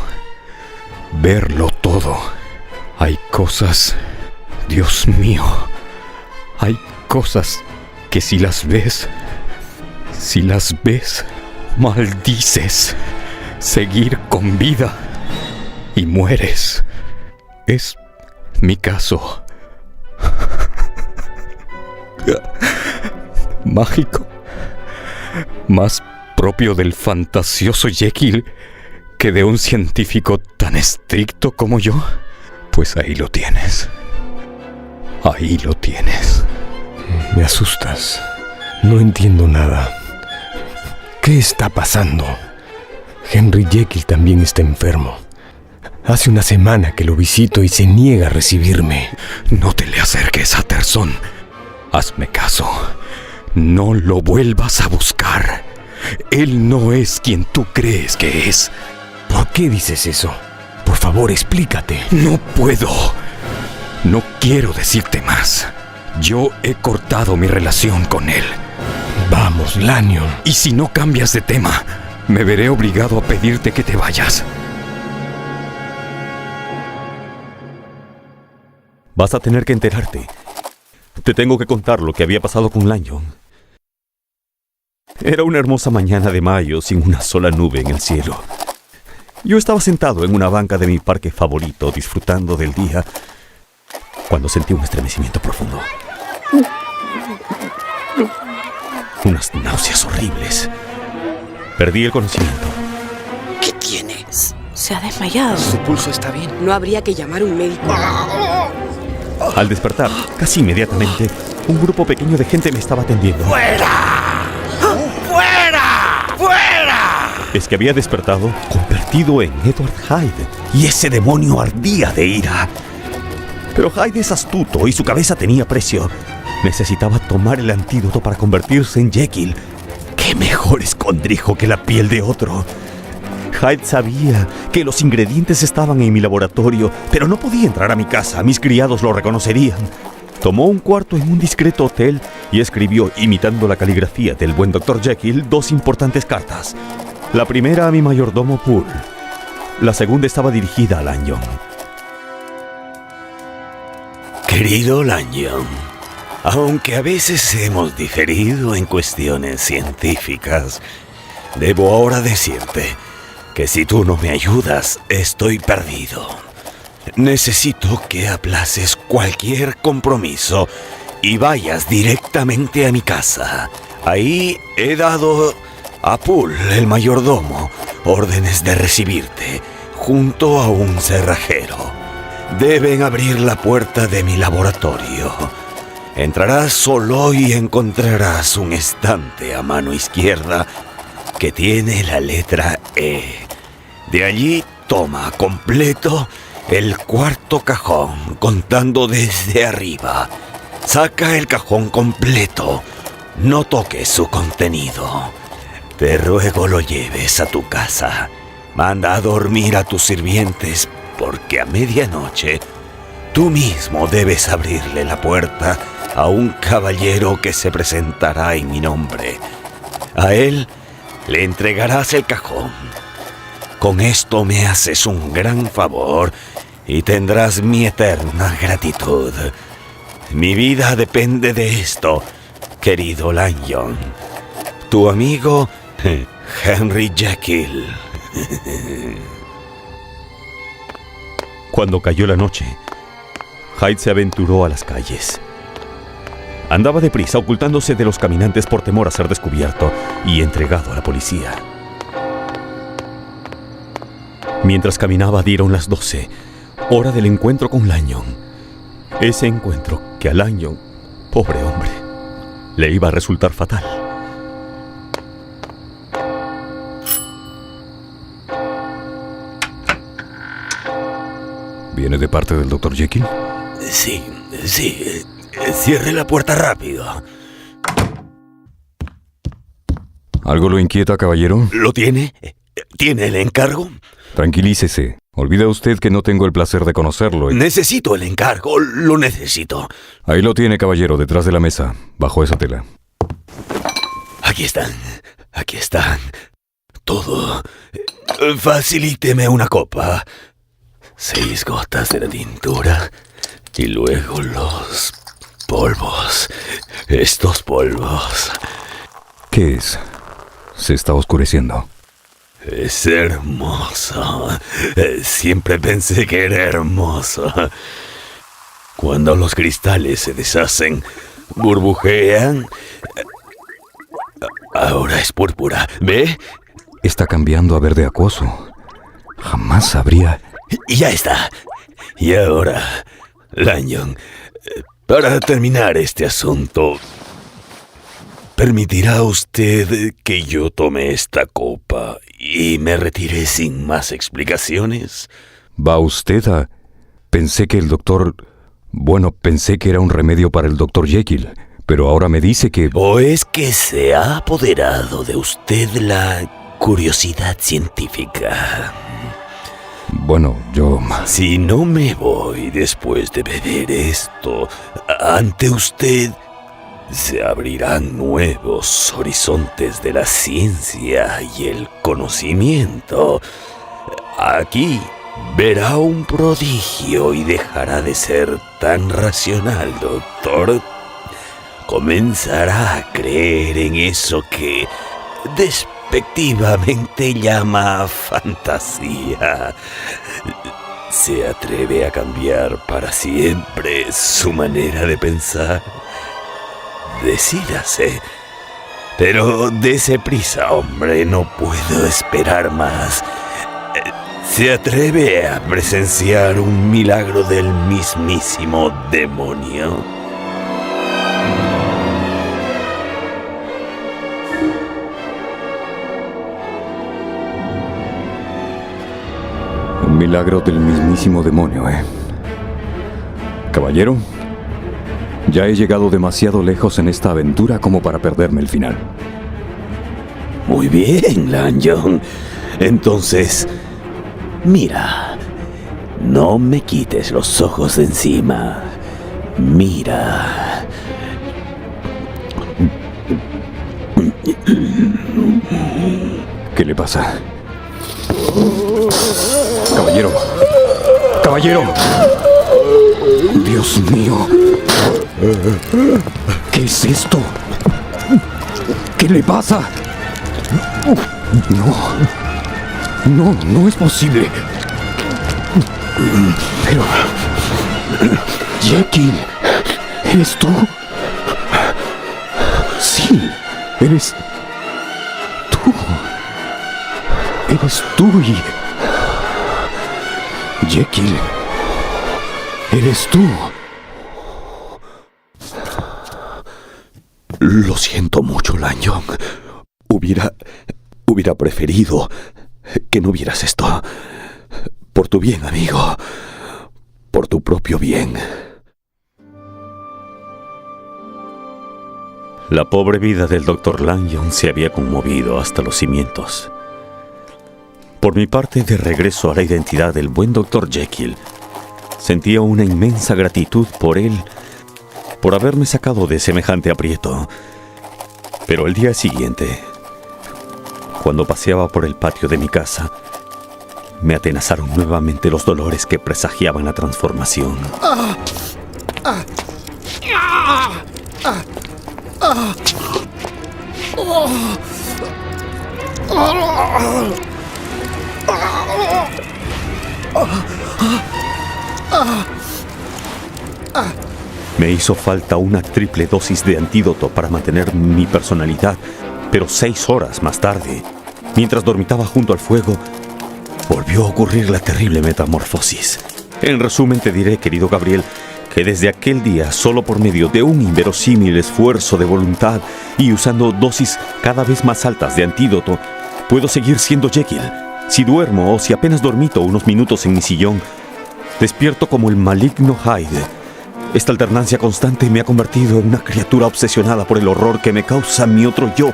Speaker 8: Verlo todo. Hay cosas, Dios mío, hay cosas que si las ves, maldices seguir con vida y mueres. Es mi caso. Mágico, más propio del fantasioso Jekyll que de un científico tan estricto como yo. Pues ahí lo tienes. Ahí lo tienes.
Speaker 4: Me asustas. No entiendo nada. ¿Qué está pasando? Henry Jekyll también está enfermo. Hace una semana que lo visito y se niega a recibirme.
Speaker 8: No te le acerques, Utterson. Hazme caso. No lo vuelvas a buscar. Él no es quien tú crees que es.
Speaker 4: ¿Por qué dices eso? Por favor, explícate.
Speaker 8: No puedo. No quiero decirte más. Yo he cortado mi relación con él.
Speaker 4: Vamos, Lanyon.
Speaker 8: Y si no cambias de tema, me veré obligado a pedirte que te vayas.
Speaker 15: Vas a tener que enterarte. Te tengo que contar lo que había pasado con Lanyon. Era una hermosa mañana de mayo sin una sola nube en el cielo. Yo estaba sentado en una banca de mi parque favorito, disfrutando del día, cuando sentí un estremecimiento profundo. Unas náuseas horribles. Perdí el conocimiento.
Speaker 14: ¿Qué tiene?
Speaker 13: Se ha desmayado.
Speaker 14: Su pulso está bien. No habría que llamar a un médico.
Speaker 15: Al despertar, casi inmediatamente, un grupo pequeño de gente me estaba atendiendo.
Speaker 9: ¡Fuera! ¡Fuera! ¡Fuera!
Speaker 15: Es que había despertado convertido en Edward Hyde, y ese demonio ardía de ira. Pero Hyde es astuto y su cabeza tenía precio. Necesitaba tomar el antídoto para convertirse en Jekyll. ¡Qué mejor escondrijo que la piel de otro! Hyde sabía que los ingredientes estaban en mi laboratorio, pero no podía entrar a mi casa. Mis criados lo reconocerían. Tomó un cuarto en un discreto hotel y escribió, imitando la caligrafía del buen Dr. Jekyll, 2 importantes cartas. La primera a mi mayordomo Poole. La segunda estaba dirigida a Lanyon.
Speaker 9: Querido Lanyon, aunque a veces hemos diferido en cuestiones científicas, debo ahora decirte que si tú no me ayudas, estoy perdido. Necesito que aplaces cualquier compromiso y vayas directamente a mi casa. Ahí he dado a Poole, el mayordomo, órdenes de recibirte junto a un cerrajero. Deben abrir la puerta de mi laboratorio. Entrarás solo y encontrarás un estante a mano izquierda que tiene la letra E. De allí toma completo el cuarto cajón, contando desde arriba. Saca el cajón completo. No toques su contenido. Te ruego lo lleves a tu casa. Manda a dormir a tus sirvientes, porque a medianoche tú mismo debes abrirle la puerta a un caballero que se presentará en mi nombre. A él le entregarás el cajón. Con esto me haces un gran favor y tendrás mi eterna gratitud. Mi vida depende de esto, querido Lanyon. Tu amigo Henry Jekyll.
Speaker 15: Cuando cayó la noche, Hyde se aventuró a las calles. Andaba deprisa, ocultándose de los caminantes por temor a ser descubierto y entregado a la policía. Mientras caminaba dieron las 12, hora del encuentro con Lanyon. Ese encuentro que a Lanyon, pobre hombre, le iba a resultar fatal.
Speaker 8: ¿Viene de parte del Dr. Jekyll?
Speaker 9: Sí. Cierre la puerta rápido.
Speaker 8: ¿Algo lo inquieta, caballero?
Speaker 9: ¿Lo tiene? ¿Tiene el encargo?
Speaker 8: Tranquilícese. Olvida usted que no tengo el placer de conocerlo.
Speaker 9: Necesito el encargo, lo necesito.
Speaker 8: Ahí lo tiene, caballero, detrás de la mesa, bajo esa tela.
Speaker 9: Aquí están. Todo. Facilíteme una copa. 6 gotas de la tintura y luego los polvos. Estos polvos.
Speaker 8: ¿Qué es? Se está oscureciendo.
Speaker 9: Es hermoso. Siempre pensé que era hermoso. Cuando los cristales se deshacen, burbujean. Ahora es púrpura. ¿Ve?
Speaker 8: Está cambiando a verde acuoso. Jamás sabría.
Speaker 9: Ya está. Y ahora, Lanyon, para terminar este asunto, ¿permitirá usted que yo tome esta copa y me retire sin más explicaciones?
Speaker 8: ¿Va usted a...? Pensé que el doctor... Bueno, pensé que era un remedio para el Dr. Jekyll, pero ahora me dice que...
Speaker 9: ¿O es que se ha apoderado de usted la curiosidad científica?
Speaker 8: Bueno, yo...
Speaker 9: Si no me voy después de beber esto, ante usted se abrirán nuevos horizontes de la ciencia y el conocimiento. Aquí verá un prodigio y dejará de ser tan racional, doctor. Comenzará a creer en eso que despectivamente llama fantasía. Se atreve a cambiar para siempre su manera de pensar. Decídase. Pero dese prisa, hombre, no puedo esperar más. ¿Se atreve a presenciar un milagro del mismísimo demonio?
Speaker 8: Un milagro del mismísimo demonio, ¿eh? Caballero, ya he llegado demasiado lejos en esta aventura como para perderme el final.
Speaker 9: Muy bien, Lanyon. Entonces, mira, no me quites los ojos de encima. Mira.
Speaker 8: ¿Qué le pasa? Caballero. Caballero. Dios mío. ¿Qué es esto? ¿Qué le pasa? No es posible. Pero... Jekyll, ¿eres tú? Sí, eres... Eres tú y... Jekyll, eres tú.
Speaker 3: Lo siento mucho, Lanyon. Hubiera preferido que no vieras esto. Por tu bien, amigo. Por tu propio bien. La pobre vida del Dr. Lanyon se había conmovido hasta los cimientos. Por mi parte, de regreso a la identidad del buen Dr. Jekyll, sentía una inmensa gratitud por él, por haberme sacado de semejante aprieto. Pero el día siguiente, cuando paseaba por el patio de mi casa, me atenazaron nuevamente los dolores que presagiaban la transformación. Me hizo falta una triple dosis de antídoto para mantener mi personalidad, pero 6 horas más tarde, mientras dormitaba junto al fuego, volvió a ocurrir la terrible metamorfosis. En resumen, te diré, querido Gabriel, que desde aquel día, solo por medio de un inverosímil esfuerzo de voluntad y usando dosis cada vez más altas de antídoto, puedo seguir siendo Jekyll. Si duermo o si apenas dormito unos minutos en mi sillón, despierto como el maligno Hyde. Esta alternancia constante me ha convertido en una criatura obsesionada por el horror que me causa mi otro yo,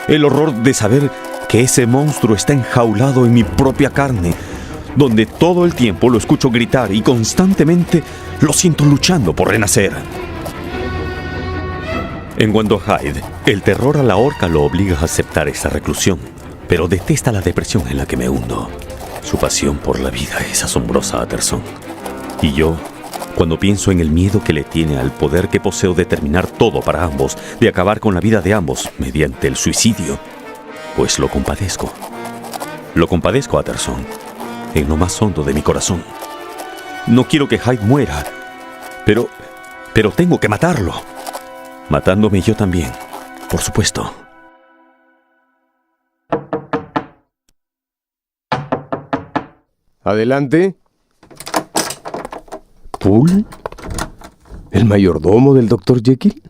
Speaker 3: el horror de saber que ese monstruo está enjaulado en mi propia carne, donde todo el tiempo lo escucho gritar y constantemente lo siento luchando por renacer. En cuanto a Hyde, el terror a la horca lo obliga a aceptar esa reclusión, pero detesta la depresión en la que me hundo. Su pasión por la vida es asombrosa, Utterson. Y yo, cuando pienso en el miedo que le tiene al poder que poseo de terminar todo para ambos, de acabar con la vida de ambos mediante el suicidio, pues lo compadezco. Lo compadezco, Utterson, en lo más hondo de mi corazón. No quiero que Hyde muera, pero tengo que matarlo. Matándome yo también, por supuesto.
Speaker 4: Adelante. ¿Poole? ¿El mayordomo del Dr. Jekyll?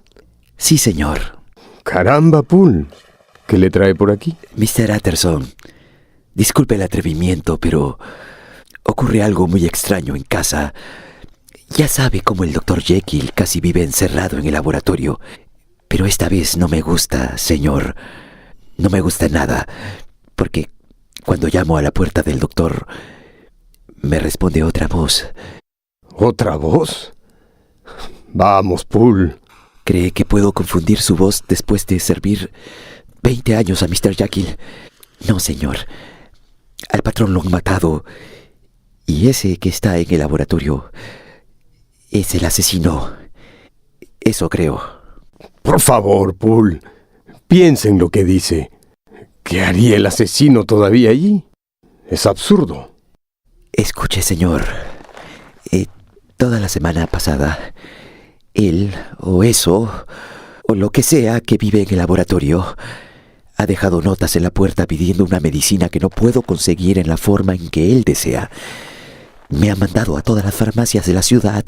Speaker 1: Sí, señor.
Speaker 4: Caramba, Poole. ¿Qué le trae por aquí?
Speaker 1: Mr. Utterson, disculpe el atrevimiento, pero ocurre algo muy extraño en casa. Ya sabe cómo el Dr. Jekyll casi vive encerrado en el laboratorio. Pero esta vez no me gusta, señor. No me gusta nada, porque cuando llamo a la puerta del doctor, me responde otra voz.
Speaker 4: ¿Otra voz? Vamos, Poole.
Speaker 1: ¿Cree que puedo confundir su voz después de servir 20 años a Mr. Jekyll? No, señor. Al patrón lo han matado. Y ese que está en el laboratorio es el asesino. Eso creo.
Speaker 4: Por favor, Poole. Piensa en lo que dice. ¿Qué haría el asesino todavía allí? Es absurdo.
Speaker 1: Escuche, señor. Toda la semana pasada, él o eso, o lo que sea que vive en el laboratorio, Ha dejado notas en la puerta pidiendo una medicina que no puedo conseguir en la forma en que él desea. Me ha mandado a todas las farmacias de la ciudad,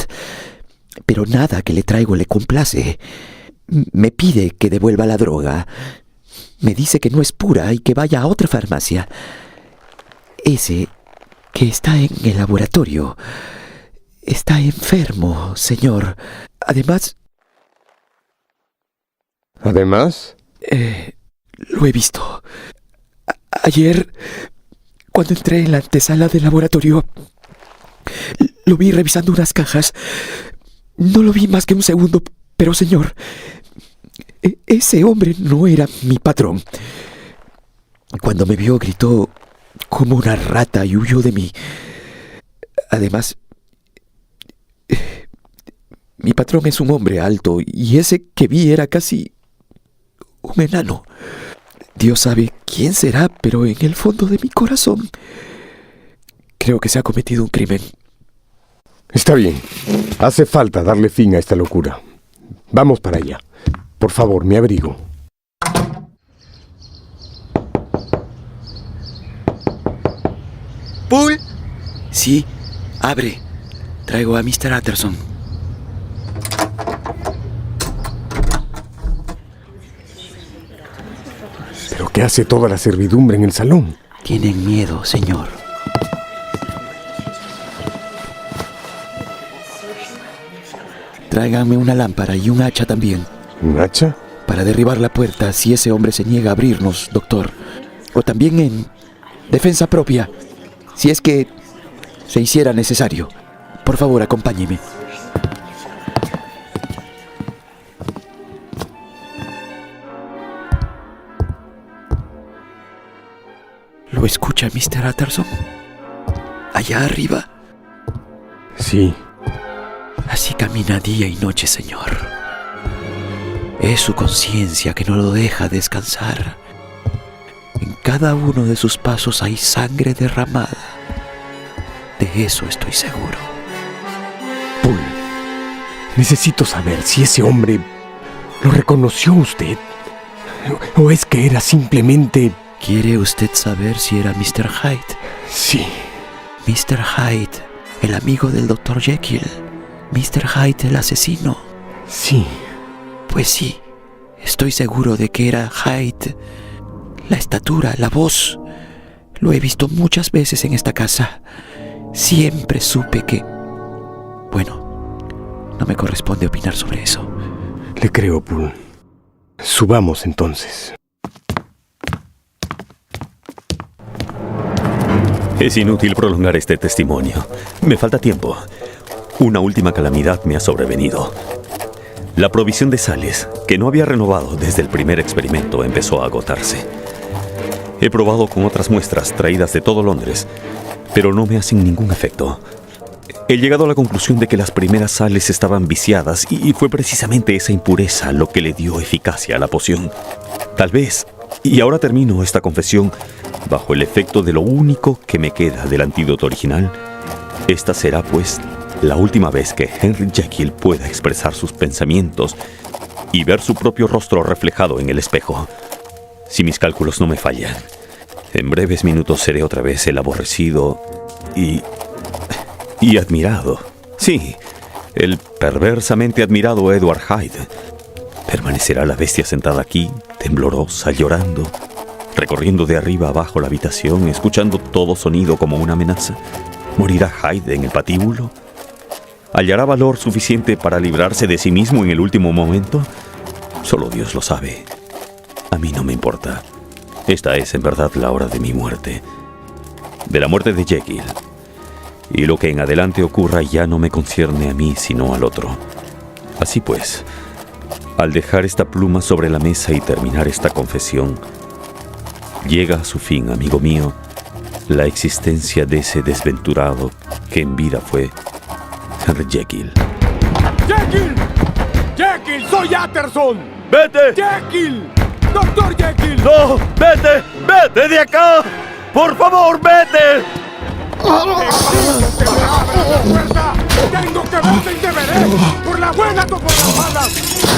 Speaker 1: pero nada que le traigo le complace. Me pide que devuelva la droga. Me dice que no es pura y que vaya a otra farmacia. Ese que está en el laboratorio está enfermo, señor. Además...
Speaker 4: ¿Además?
Speaker 1: Lo he visto. Ayer, cuando entré en la antesala del laboratorio, lo vi revisando unas cajas. No lo vi más que un segundo, pero señor, ese hombre no era mi patrón. Cuando me vio, gritó como una rata y huyó de mí. Además, mi patrón es un hombre alto y ese que vi era casi un enano. Dios sabe quién será, pero en el fondo de mi corazón creo que se ha cometido un crimen.
Speaker 4: Está bien. Hace falta darle fin a esta locura. Vamos para allá. Por favor, me abrigo.
Speaker 1: ¿Poole? Sí, abre. Traigo a Mr. Utterson.
Speaker 4: ¿Pero qué hace toda la servidumbre en el salón?
Speaker 1: Tienen miedo, señor. Tráiganme una lámpara y un hacha también.
Speaker 4: ¿Un hacha?
Speaker 1: Para derribar la puerta si ese hombre se niega a abrirnos, doctor. O también en defensa propia, si es que se hiciera necesario. Por favor, acompáñeme. ¿Lo escucha, Mr. Utterson? Allá arriba.
Speaker 4: Sí.
Speaker 1: Así camina día y noche, señor. Es su conciencia que no lo deja descansar. En cada uno de sus pasos hay sangre derramada. De eso estoy seguro.
Speaker 4: Poole, necesito saber si ese hombre lo reconoció usted. ¿O es que era simplemente...
Speaker 1: ¿Quiere usted saber si era Mr. Hyde?
Speaker 4: Sí.
Speaker 1: Mr. Hyde, el amigo del Dr. Jekyll. Mr. Hyde, el asesino.
Speaker 4: Sí.
Speaker 1: Pues sí, estoy seguro de que era Hyde. La estatura, la voz. Lo he visto muchas veces en esta casa. Siempre supe que... Bueno, no me corresponde opinar sobre eso.
Speaker 4: Le creo, Poole. Subamos entonces.
Speaker 3: Es inútil prolongar este testimonio. Me falta tiempo. Una última calamidad me ha sobrevenido. La provisión de sales, que no había renovado desde el primer experimento, empezó a agotarse. He probado con otras muestras traídas de todo Londres, pero no me hacen ningún efecto. He llegado a la conclusión de que las primeras sales estaban viciadas y fue precisamente esa impureza lo que le dio eficacia a la poción. Tal vez, y ahora termino esta confesión, bajo el efecto de lo único que me queda del antídoto original, esta será, pues, la última vez que Henry Jekyll pueda expresar sus pensamientos y ver su propio rostro reflejado en el espejo. Si mis cálculos no me fallan, en breves minutos seré otra vez el aborrecido y admirado. Sí, el perversamente admirado Edward Hyde. Permanecerá la bestia sentada aquí, temblorosa, llorando, recorriendo de arriba abajo la habitación, escuchando todo sonido como una amenaza. ¿Morirá Hyde en el patíbulo? ¿Hallará valor suficiente para librarse de sí mismo en el último momento? Solo Dios lo sabe. A mí no me importa. Esta es en verdad la hora de mi muerte. De la muerte de Jekyll. Y lo que en adelante ocurra ya no me concierne a mí, sino al otro. Así pues, al dejar esta pluma sobre la mesa y terminar esta confesión, llega a su fin, amigo mío, la existencia de ese desventurado que en vida fue Henry Jekyll.
Speaker 10: ¡Jekyll! ¡Jekyll! ¡Soy Utterson!
Speaker 9: ¡Vete!
Speaker 10: ¡Jekyll! ¡Doctor Jekyll!
Speaker 9: ¡No! ¡Vete! ¡Vete de acá! ¡Por favor, vete!
Speaker 10: ¡Exijo que me abras la puerta! ¡Tengo que verte y te veré! ¡Por la buena o por la mala!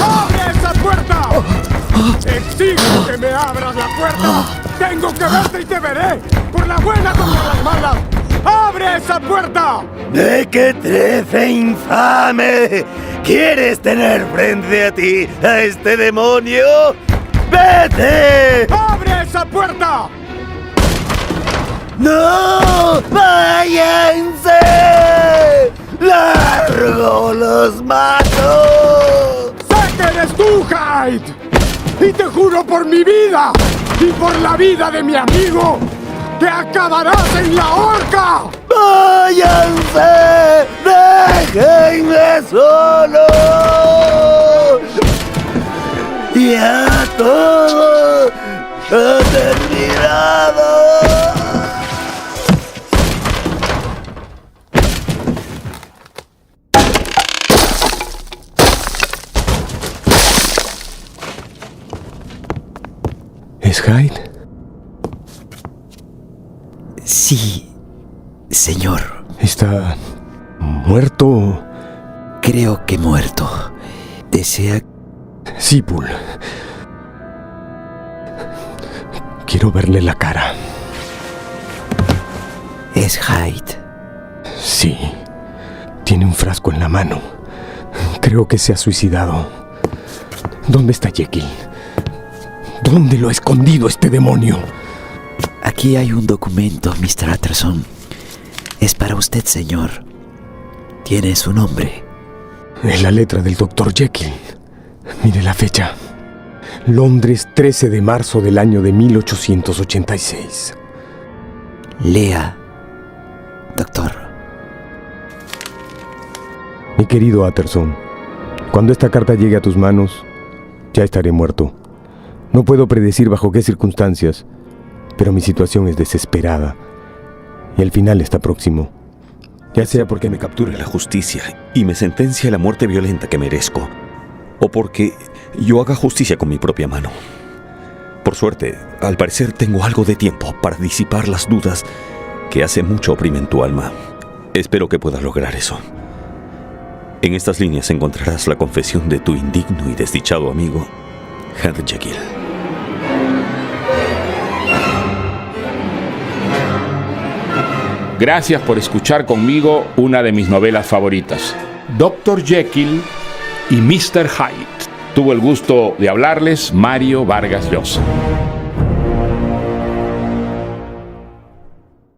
Speaker 10: ¡Abre esa puerta! ¡Exijo que me abras la puerta! puerta! ¡Tengo que verte y te veré! ¡Por la buena contra las malas! ¡Abre esa puerta!
Speaker 9: ¡Mequetrefe infame! ¿Quieres tener frente a ti a este demonio? ¡Vete!
Speaker 10: ¡Abre esa puerta!
Speaker 9: ¡No! ¡Váyanse! ¡Largo los mato!
Speaker 10: ¡Sé que eres tú, Hyde! ¡Y te juro por mi vida! ¡Y por la vida de mi amigo! ¡Que acabarás en la horca!
Speaker 9: ¡Váyanse! ¡Déjenme solo! ¡Ya todo ha terminado!
Speaker 4: ¿Es Hyde?
Speaker 16: Sí, señor.
Speaker 4: ¿Está muerto?
Speaker 16: Creo que muerto. ¿Desea?
Speaker 4: Sipul. Quiero verle la cara.
Speaker 16: ¿Es Hyde?
Speaker 4: Sí. Tiene un frasco en la mano. Creo que se ha suicidado. ¿Dónde está Jekyll? ¿Dónde lo ha escondido este demonio?
Speaker 16: Aquí hay un documento, Mr. Utterson. Es para usted, señor. Tiene su nombre.
Speaker 4: Es la letra del Dr. Jekyll. Mire la fecha. Londres, 13 de marzo del año de 1886.
Speaker 16: Lea, doctor.
Speaker 4: Mi querido Utterson, cuando esta carta llegue a tus manos, ya estaré muerto. No puedo predecir bajo qué circunstancias, pero mi situación es desesperada y el final está próximo.
Speaker 3: Ya sea porque me capture la justicia y me sentencie a la muerte violenta que merezco, o porque yo haga justicia con mi propia mano. Por suerte, al parecer tengo algo de tiempo para disipar las dudas que hace mucho oprimen tu alma. Espero que puedas lograr eso. En estas líneas encontrarás la confesión de tu indigno y desdichado amigo, Henry Jekyll.
Speaker 2: Gracias por escuchar conmigo una de mis novelas favoritas, Dr. Jekyll y Mr. Hyde. Tuvo el gusto de hablarles Mario Vargas Llosa.